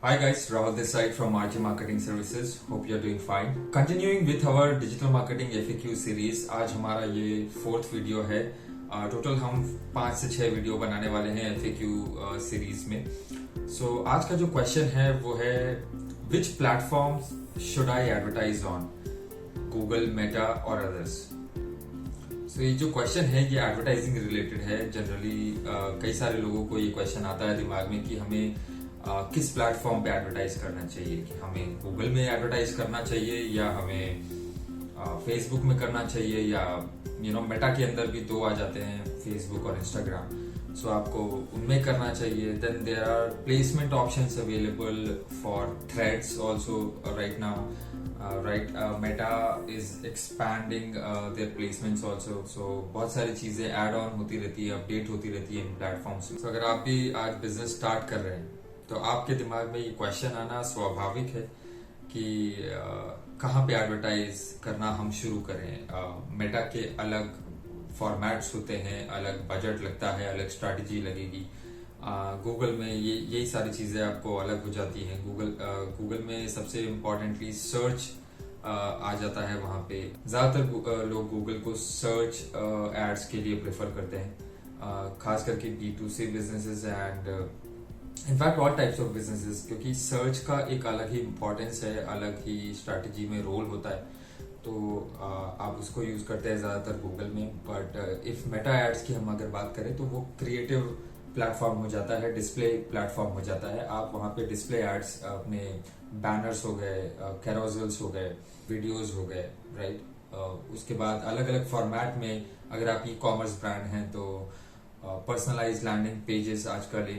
Hi guys, Rahul this side from RJ Marketing Services. Hope you're doing fine. Continuing with our digital marketing FAQ series, आज हमारा ये 4th video है. Total हम 5 से 6 video बनाने वाले हैं FAQ सीरीज में. So आज का जो क्वेश्चन है वो है which platforms should I advertise on? Google, Meta और others. So ये जो क्वेश्चन है ये एडवर्टाइजिंग रिलेटेड है. जनरली कई सारे लोगों को ये क्वेश्चन आता है दिमाग में कि हमें किस प्लेटफॉर्म पे एडवर्टाइज करना चाहिए, कि हमें गूगल में एडवर्टाइज करना चाहिए या हमें फेसबुक में करना चाहिए या मेटा के अंदर भी 2 आ जाते हैं, फेसबुक और इंस्टाग्राम. सो आपको उनमें करना चाहिए. Then there are placement options available for Threads also right now. Meta is expanding their placements also. So बहुत सारी चीजें ऐड ऑन होती रहती है, अपडेट होती रहती है इन प्लेटफॉर्म्स. So, अगर आप भी आज बिजनेस स्टार्ट कर रहे हैं तो आपके दिमाग में ये क्वेश्चन आना स्वाभाविक है कि कहाँ पे एडवर्टाइज करना हम शुरू करें. मेटा के अलग फॉर्मेट्स होते हैं, अलग बजट लगता है, अलग स्ट्रैटेजी लगेगी. गूगल में यही सारी चीजें आपको अलग हो जाती हैं. गूगल में सबसे इम्पोर्टेंटली सर्च आ जाता है. वहां पे ज्यादातर लोग गूगल को सर्च एड्स के लिए प्रेफर करते हैं, खास करके B2C businesses and in fact all types of businesses, क्योंकि सर्च का एक अलग ही इम्पोर्टेंस है, अलग ही स्ट्रैटेजी में रोल होता है. तो आप उसको यूज करते हैं ज्यादातर गूगल में. बट इफ मेटा एड्स की हम अगर बात करें तो वो क्रिएटिव प्लेटफॉर्म हो जाता है, डिस्प्ले प्लेटफॉर्म हो जाता है. आप वहां पे डिस्प्ले एड्स, अपने बैनर्स हो गए, कैरोसेल्स हो गए, वीडियोज हो गए, राइट. उसके बाद अलग अलग फॉर्मेट में अगर आप ई-कॉमर्स ब्रांड हैं तो पर्सनलाइज लैंडिंग पेजेस आजकल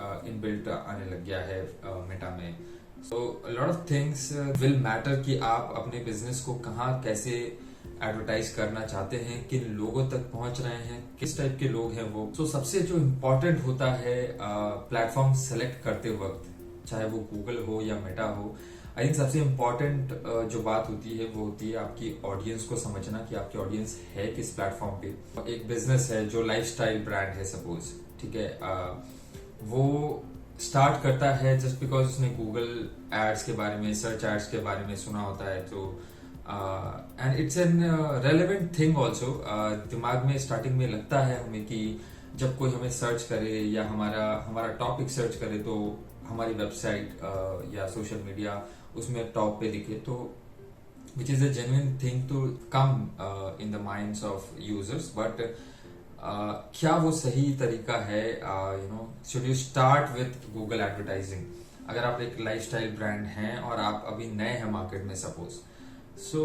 इनबिल्ट आने लग गया है मेटा में. सो lot of things will matter कि आप अपने बिजनेस को कहाँ कैसे एडवर्टाइज करना चाहते हैं, किन लोगों तक पहुंच रहे हैं, किस टाइप के लोग हैं वो. सो सबसे जो इम्पोर्टेंट होता है प्लेटफॉर्म सेलेक्ट करते वक्त, चाहे वो गूगल हो या मेटा हो, आई थिंक सबसे इम्पोर्टेंट जो बात होती है वो होती है आपकी ऑडियंस को समझना कि आपकी ऑडियंस है किस प्लेटफॉर्म पे. एक बिजनेस है जो लाइफस्टाइल ब्रांड है सपोज, ठीक है, वो स्टार्ट करता है जस्ट बिकॉज उसने गूगल एड्स के बारे में, सर्च एड्स के बारे में सुना होता है. तो and it's an relevant thing also. दिमाग में स्टार्टिंग में लगता है हमें कि जब कोई हमें सर्च करे या हमारा टॉपिक सर्च करे तो हमारी वेबसाइट या सोशल मीडिया उसमें टॉप पे दिखे, तो which is a genuine thing to come in the minds of users. But क्या वो सही तरीका है? Should you start with Google advertising? अगर आप एक लाइफस्टाइल ब्रांड हैं और आप अभी नए हैं मार्केट में सपोज, सो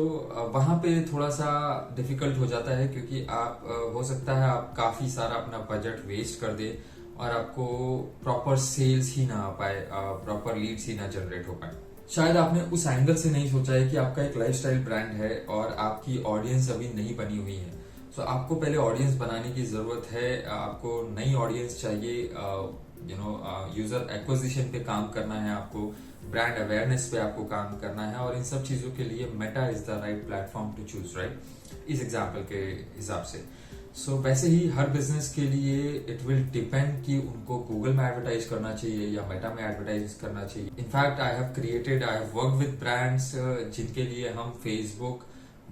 वहां पे थोड़ा सा डिफिकल्ट हो जाता है, क्योंकि आप हो सकता है आप काफी सारा अपना बजट वेस्ट कर दे और आपको प्रॉपर सेल्स ही ना आ पाए, प्रॉपर लीड्स ही ना जनरेट हो पाए. शायद आपने उस एंगल से नहीं सोचा है कि आपका एक लाइफस्टाइल ब्रांड है और आपकी ऑडियंस अभी नहीं बनी हुई है. तो आपको पहले ऑडियंस बनाने की जरूरत है. आपको नई ऑडियंस चाहिए, यूजर एक्विजिशन पे काम करना है, आपको ब्रांड अवेयरनेस पे आपको काम करना है, और इन सब चीजों के लिए Meta is the right platform to choose, right, इस एग्जाम्पल के हिसाब से. सो वैसे ही हर बिजनेस के लिए इट विल डिपेंड कि उनको गूगल में एडवर्टाइज करना चाहिए या मेटा में एडवर्टाइज करना चाहिए. In fact I have worked with brands जिनके लिए हम Facebook,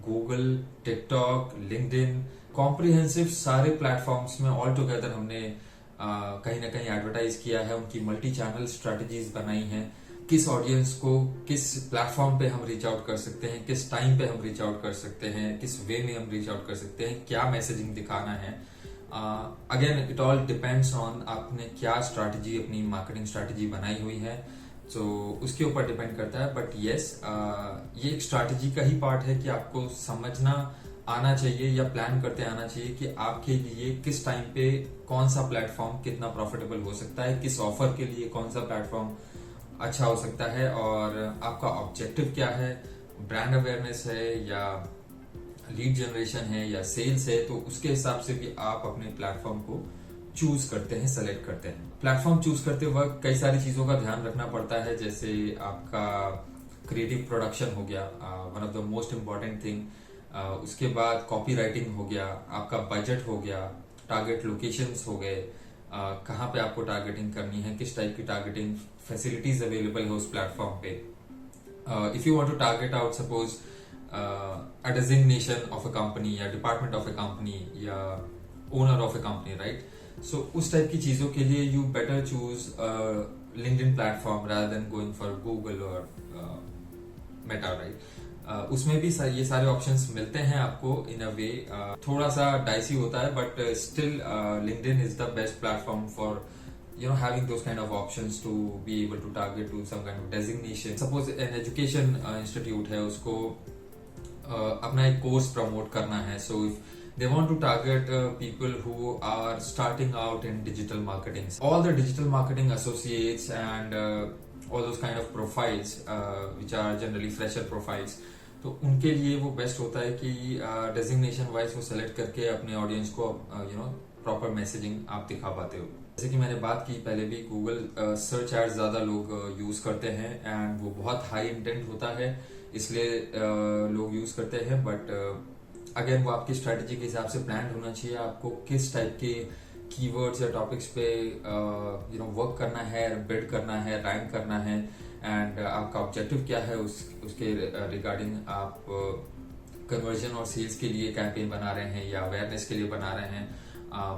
Google, TikTok, LinkedIn, comprehensive सारे प्लेटफॉर्म्स में ऑल टुगेदर हमने कहीं ना कहीं एडवर्टाइज किया है. उनकी मल्टी चैनल स्ट्रेटजीज बनाई हैं, किस ऑडियंस को किस प्लेटफॉर्म पे हम रीच आउट कर सकते हैं, किस टाइम पे हम रीच आउट कर सकते हैं, किस वे में हम रीच आउट कर सकते हैं, क्या मैसेजिंग दिखाना है. Again it all depends on आपने क्या स्ट्रैटेजी, अपनी मार्केटिंग स्ट्रैटेजी बनाई हुई है, तो उसके ऊपर डिपेंड करता है. बट यस, ये एक स्ट्रैटेजी का ही पार्ट है कि आपको समझना आना चाहिए या प्लान करते आना चाहिए कि आपके लिए किस टाइम पे कौन सा प्लेटफॉर्म कितना प्रॉफिटेबल हो सकता है, किस ऑफर के लिए कौन सा प्लेटफॉर्म अच्छा हो सकता है, और आपका ऑब्जेक्टिव क्या है, ब्रांड अवेयरनेस है या लीड जनरेशन है या सेल्स है. तो उसके हिसाब से भी आप अपने प्लेटफॉर्म को चूज करते हैं, सेलेक्ट करते हैं. प्लेटफॉर्म चूज करते वक्त कई सारी चीजों का ध्यान रखना पड़ता है, जैसे आपका क्रिएटिव प्रोडक्शन हो गया, one of the most important thing. उसके बाद कॉपी राइटिंग हो गया, आपका बजट हो गया, टारगेट लोकेशंस हो गए, कहाँ पे आपको टारगेटिंग करनी है, किस टाइप की टारगेटिंग फैसिलिटीज अवेलेबल है उस प्लेटफॉर्म पे. If you want to target out, suppose a designation of a company या department of a company या owner of a company, right? So उस टाइप की चीजों के लिए you better choose LinkedIn platform rather than going for Google or Meta, right? उसमें भी ये सारे ऑप्शंस मिलते हैं आपको इन अ वे. थोड़ा सा डाइसी होता है but still LinkedIn is the best platform for having those kind of options to be able to target to some kind of designation. Suppose an education institute है, उसको अपना एक कोर्स प्रमोट करना है. So if they want to target people who are starting out in digital marketing, all the digital marketing associates and all those kind of profiles which are generally fresher profiles, तो उनके लिए वो best होता है कि designation wise वो select करके अपने ऑडियंस को प्रॉपर मैसेजिंग आप दिखा पाते हो. जैसे कि मैंने बात की पहले भी, गूगल सर्च एड्स ज्यादा लोग यूज करते हैं एंड वो बहुत हाई इंटेंट होता है, इसलिए लोग यूज करते हैं. बट अगेन वो आपकी स्ट्रेटेजी के हिसाब से प्लान होना चाहिए. आपको किस टाइप के कीवर्ड्स या टॉपिक्स पे वर्क करना है, बिल्ड करना है, रैंक करना है, एंड आपका ऑब्जेक्टिव क्या है उसके रिगार्डिंग. आप कन्वर्जन और सेल्स के लिए कैंपेन बना रहे हैं या अवेयरनेस के लिए बना रहे हैं,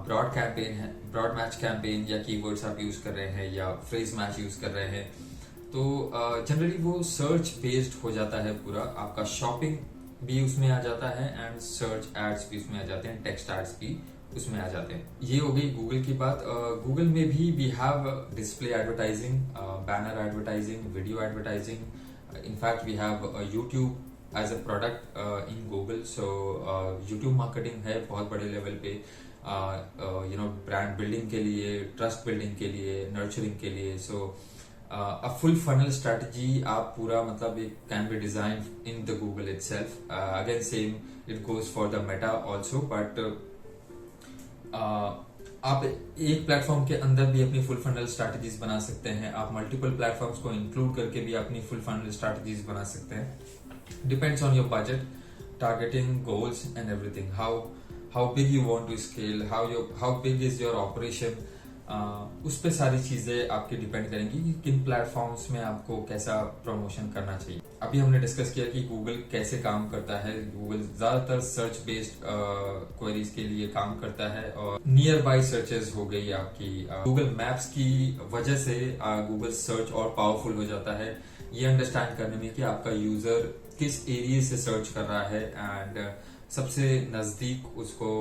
ब्रॉड कैंपेन है, ब्रॉड मैच कैंपेन या कीवर्ड्स आप यूज कर रहे हैं या फ्रेज मैच यूज कर रहे हैं. तो जनरली वो सर्च बेस्ड हो जाता है पूरा. आपका शॉपिंग भी उसमें आ जाता है एंड सर्च एड्स भी उसमें आ जाते हैं, टेक्स्ट एड्स भी उसमें आ जाते हैं. ये हो गई गूगल की बात. गूगल में भी we have display advertising, banner advertising, video advertising. In fact we have YouTube as a product in Google. So YouTube marketing है बहुत बड़े लेवल पे, ब्रांड बिल्डिंग के लिए, ट्रस्ट बिल्डिंग के लिए, नर्चरिंग के लिए. सो अ फुल फनल स्ट्रेटजी आप पूरा मतलब it can be design in the Google itself. Again same it goes for the Meta also. But आप एक प्लेटफॉर्म के अंदर भी अपनी फुल फनल स्ट्रैटेजीज बना सकते हैं. आप मल्टीपल प्लेटफॉर्म्स को इंक्लूड करके भी अपनी फुल फनल स्ट्रैटेजीज बना सकते हैं. Depends on your budget, targeting, goals and everything. How big you want to scale, how big is your operation. उस पे सारी चीजें आपकी डिपेंड करेंगी कि किन प्लेटफॉर्म्स में आपको कैसा प्रमोशन करना चाहिए. अभी हमने डिस्कस किया कि गूगल कैसे काम करता है. गूगल ज्यादातर सर्च बेस्ड क्वेरीज के लिए काम करता है और नियर बाय सर्चेस हो गई आपकी. गूगल मैप्स की वजह से गूगल सर्च और पावरफुल हो जाता है ये अंडरस्टैंड करने में कि आपका यूजर किस एरिया से सर्च कर रहा है एंड सबसे नजदीक उसको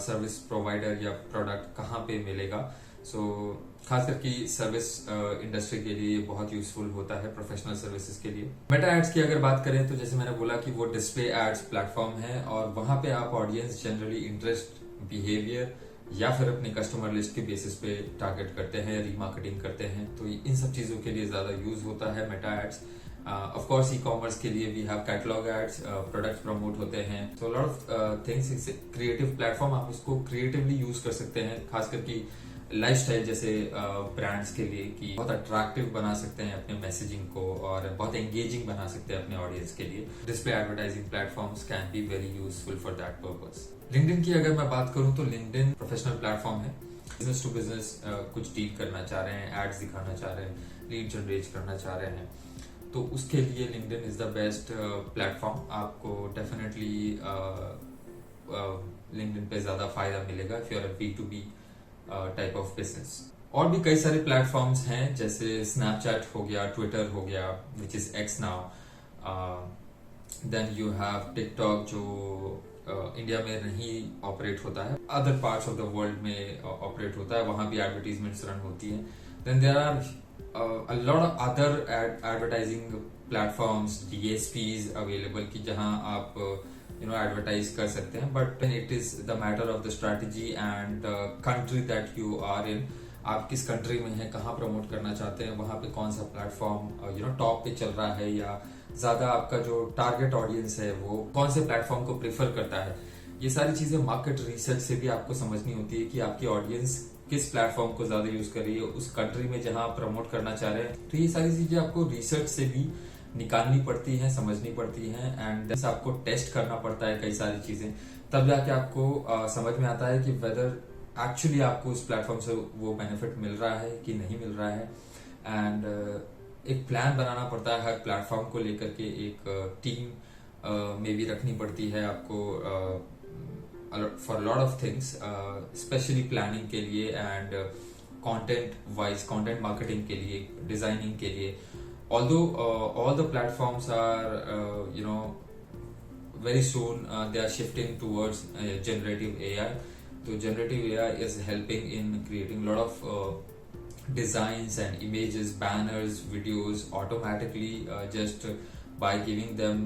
सर्विस प्रोवाइडर या प्रोडक्ट कहाँ पे मिलेगा. सो खास करके सर्विस इंडस्ट्री के लिए बहुत यूजफुल होता है, प्रोफेशनल सर्विसेज के लिए. मेटा एड्स की अगर बात करें तो जैसे मैंने बोला कि वो डिस्प्ले एड्स प्लेटफॉर्म है और वहां पे आप ऑडियंस जनरली इंटरेस्ट, बिहेवियर या फिर अपने कस्टमर लिस्ट के बेसिस पे टारगेट करते हैं, रीमार्केटिंग करते हैं. तो इन सब चीजों के लिए ज्यादा यूज होता है Meta ads. Of course e commerce के लिए we have catalogue ads, product promote होते हैं. So lot of things. It's creative platform, आप इसको क्रिएटिवली यूज कर सकते हैं, खास करके लाइफस्टाइल जैसे ब्रांड्स के लिए कि बहुत अट्रैक्टिव बना सकते हैं अपने मैसेजिंग को और बहुत एंगेजिंग बना सकते हैं अपने ऑडियंस के लिए. Display advertising platforms can be very useful for that purpose. LinkedIn की अगर मैं बात करूं तो लिंक्डइन प्रोफेशनल प्लेटफॉर्म है. बिजनेस टू बिजनेस कुछ डील करना चाह रहे हैं, एड्स दिखाना चाह रहे हैं, लीड जनरेट करना चाह रहे हैं, तो उसके लिए LinkedIn is the best platform. आपको डेफिनेटली लिंक्डइन पे ज्यादा फायदा मिलेगा if you are B2B type of business. और भी कई सारे प्लेटफॉर्म्स हैं जैसे स्नैपचैट हो गया, ट्विटर हो गया which is X now. Then you have TikTok जो इंडिया में नहीं ऑपरेट होता है, other parts of the world में ऑपरेट होता है, वहां भी एडवर्टीजमेंट्स रन होती है. Then there are a lot of other advertising platforms, DSPs available कि जहां आप एडवर्टाइज कर सकते हैं. But it is the matter of the strategy and the country that you are in. आप किस कंट्री में हैं, कहाँ प्रमोट करना चाहते हैं, वहां पे कौन सा प्लेटफॉर्म टॉप पे चल रहा है या ज्यादा आपका जो टारगेट ऑडियंस है वो कौन से प्लेटफॉर्म को प्रेफर करता है. ये सारी चीजें मार्केट रिसर्च से भी आपको समझनी होती है कि आपकी ऑडियंस किस प्लेटफॉर्म को ज्यादा यूज कर रही है उस कंट्री में जहां आप प्रमोट करना चाह रहे हैं. तो ये सारी चीजें आपको रिसर्च से भी निकालनी पड़ती हैं, समझनी पड़ती हैं एंड आपको टेस्ट करना पड़ता है कई सारी चीजें. तब जाके आपको समझ में आता है कि वेदर एक्चुअली आपको उस प्लेटफॉर्म से वो बेनिफिट मिल रहा है कि नहीं मिल रहा है। एंड एक प्लान बनाना पड़ता है हर प्लेटफॉर्म को लेकर के, एक टीम में भी रखनी पड़ती है आपको for lot of things, specially planning के लिए एंड कंटेंट मार्केटिंग के लिए, डिजाइनिंग के लिए। Although all the platforms are very soon they are shifting towards generative AI. So generative AI is helping in creating a lot of designs and images, banners, videos automatically, just by giving them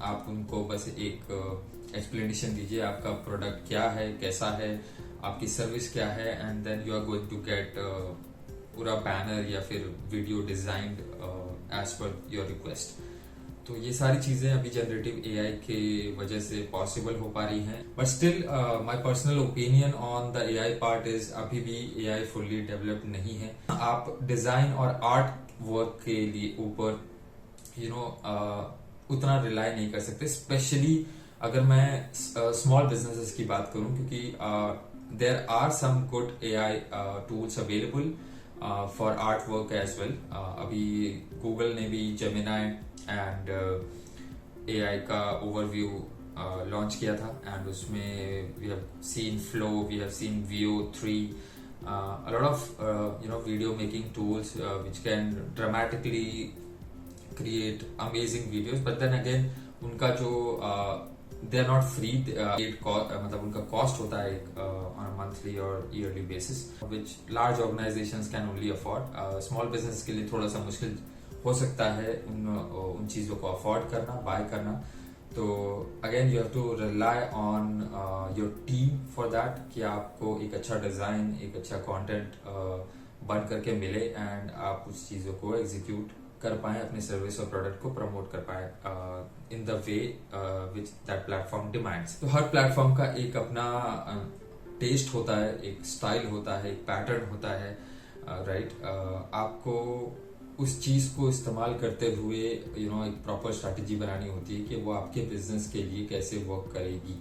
आप उनको बस एक explanation दीजिए आपका product क्या है, कैसा है, आपकी सर्विस क्या है, and then you are going to get पूरा बैनर या फिर video designed as per your request. तो ये सारी चीजें अभी जनरेटिव एआई के वजह से पॉसिबल हो पा रही हैं। But still my personal opinion on the AI part is अभी भी एआई फुल्ली डेवलप्ड नहीं है। आप डिजाइन और आर्ट वर्क के लिए ऊपर उतना रिलाई नहीं कर सकते, स्पेशली अगर मैं स्मॉल बिजनेसेस की बात करूं, क्योंकि there are some good AI tools available for art work as well. अभी गूगल ने भी जेमिनाई एंड एआई का ओवरव्यू लॉन्च किया था, एंड उसमें we have seen flow, we have seen VO3, a lot of video making tools which can dramatically create amazing videos, but then again उनका जो they are not free, मतलब उनका cost होता है on a monthly और yearly basis, which large organizations can only afford. Small business के लिए थोड़ा सा मुश्किल हो सकता है उन चीजों को अफोर्ड करना, बाय करना। तो again you have to rely on your team for that, कि आपको एक अच्छा डिजाइन, एक अच्छा कंटेंट बन करके मिले एंड आप उस चीजों को एग्जीक्यूट कर पाए, अपने सर्विस और प्रोडक्ट को प्रमोट कर पाए in the way which that platform demands. तो हर प्लेटफॉर्म का एक अपना टेस्ट होता है, एक स्टाइल होता है, एक पैटर्न होता है, राइट। आपको उस चीज को इस्तेमाल करते हुए एक प्रॉपर स्ट्रैटेजी बनानी होती है कि वो आपके बिजनेस के लिए कैसे वर्क करेगी।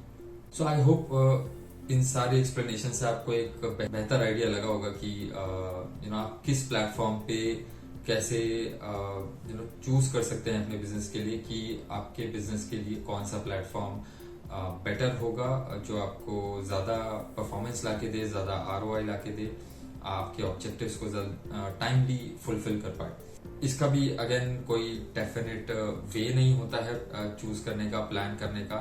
सो आई होप इन सारे एक्सप्लेनेशन से आपको एक बेहतर आइडिया लगा होगा कि आप किस प्लेटफॉर्म पे कैसे चूज कर सकते हैं अपने बिजनेस के लिए, कि आपके बिजनेस के लिए कौन सा प्लेटफॉर्म बेटर होगा, जो आपको ज्यादा परफॉर्मेंस लाके दे, ज्यादा ROI लाके दे, आपके ऑब्जेक्टिव्स को टाइमली फुलफिल कर पाए। इसका भी अगेन कोई डेफिनेट वे नहीं होता है चूज करने का, प्लान करने का।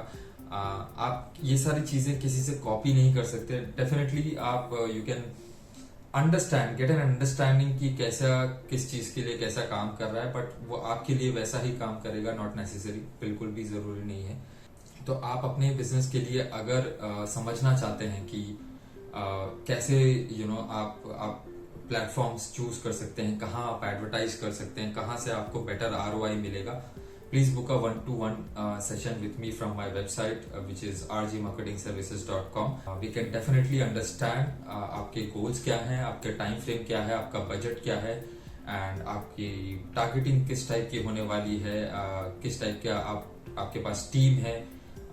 आप ये सारी चीजें किसी से कॉपी नहीं कर सकते। डेफिनेटली आप you can get an understanding कि कैसा, किस चीज के लिए कैसा काम कर रहा है, बट वो आपके लिए वैसा ही काम करेगा, नॉट नेसेसरी, बिल्कुल भी जरूरी नहीं है। तो आप अपने बिजनेस के लिए अगर समझना चाहते हैं कि कैसे आप प्लेटफॉर्म्स चूज कर सकते हैं, कहाँ आप एडवर्टाइज कर सकते हैं, कहाँ से आपको बेटर ROI मिलेगा, please book a 1-to-1 session with me from my website which is rgmarketingservices.com. We can definitely understand आपके गोल्स क्या हैं, आपके टाइम फ्रेम क्या है, आपका बजट क्या है, एंड आपकी टारगेटिंग किस टाइप की होने वाली है, किस टाइप का आपके पास टीम है,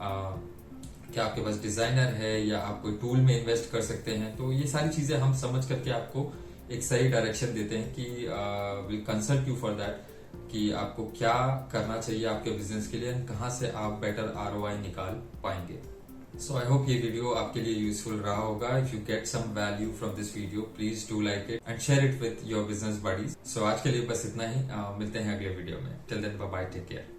क्या आपके पास डिजाइनर है, या आप कोई टूल में इन्वेस्ट कर सकते हैं। तो ये सारी चीजें हम समझ करके आपको एक सही डायरेक्शन देते हैं कि will consult you for that, कि आपको क्या करना चाहिए आपके बिजनेस के लिए, कहाँ से आप बेटर ROI निकाल पाएंगे। सो आई होप ये वीडियो आपके लिए यूजफुल रहा होगा। If you get some value from this video, please do like it and share it with your business buddies. So आज के लिए बस इतना ही, मिलते हैं अगले वीडियो में। Till then bye bye, take care.